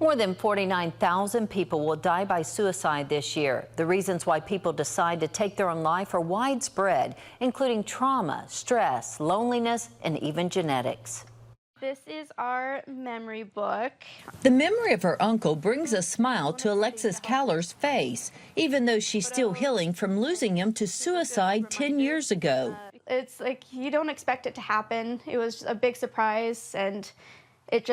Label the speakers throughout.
Speaker 1: More than 49,000 people will die by suicide this year. The reasons why people decide to take their own life are widespread, including trauma, stress, loneliness, and even genetics.
Speaker 2: This is our memory book.
Speaker 1: The memory of her uncle brings a smile to Alexis Caller's face, even though she's still healing from losing him to suicide 10 years ago.
Speaker 2: It's like you don't expect it to happen. It was a big surprise, and it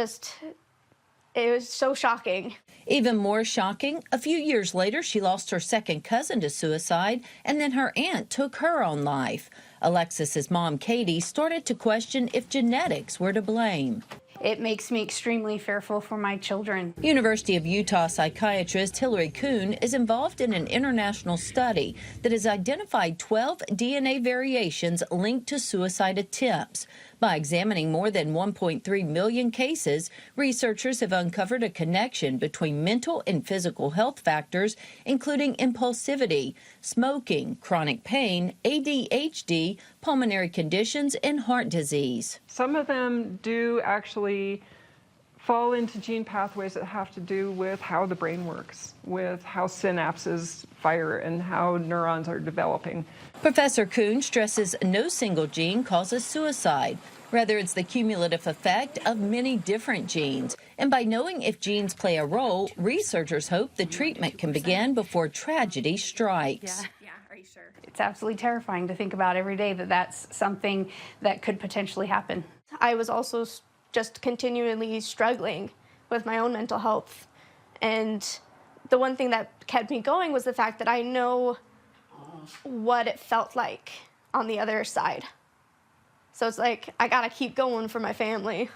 Speaker 2: was so shocking.
Speaker 1: Even more shocking, a few years later, she lost her second cousin to suicide, and then her aunt took her own life. Alexis's mom, Katie, started to question if genetics were to blame.
Speaker 3: It makes me extremely fearful for my children.
Speaker 1: University of Utah psychiatrist Hillary Kuhn is involved in an international study that has identified 12 DNA variations linked to suicide attempts. By examining more than 1.3 million cases, researchers have uncovered a connection between mental and physical health factors, including impulsivity, smoking, chronic pain, ADHD, pulmonary conditions, and heart disease.
Speaker 4: Some of them do actually fall into gene pathways that have to do with how the brain works, with how synapses fire and how neurons are developing.
Speaker 1: Professor Kuhn stresses no single gene causes suicide. Rather, it's the cumulative effect of many different genes. And by knowing if genes play a role, researchers hope the treatment can begin before tragedy strikes.
Speaker 3: Yeah, are you sure? It's absolutely terrifying to think about every day that that's something that could potentially happen.
Speaker 2: I was also just continually struggling with my own mental health. And the one thing that kept me going was the fact that I know what it felt like on the other side. So it's like, I gotta keep going for my family.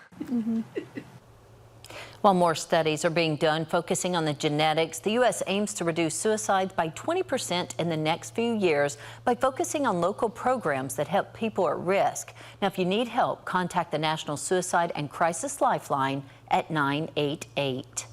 Speaker 1: While more studies are being done focusing on the genetics, the U.S. aims to reduce suicides by 20% in the next few years by focusing on local programs that help people at risk. Now, if you need help, contact the National Suicide and Crisis Lifeline at 988.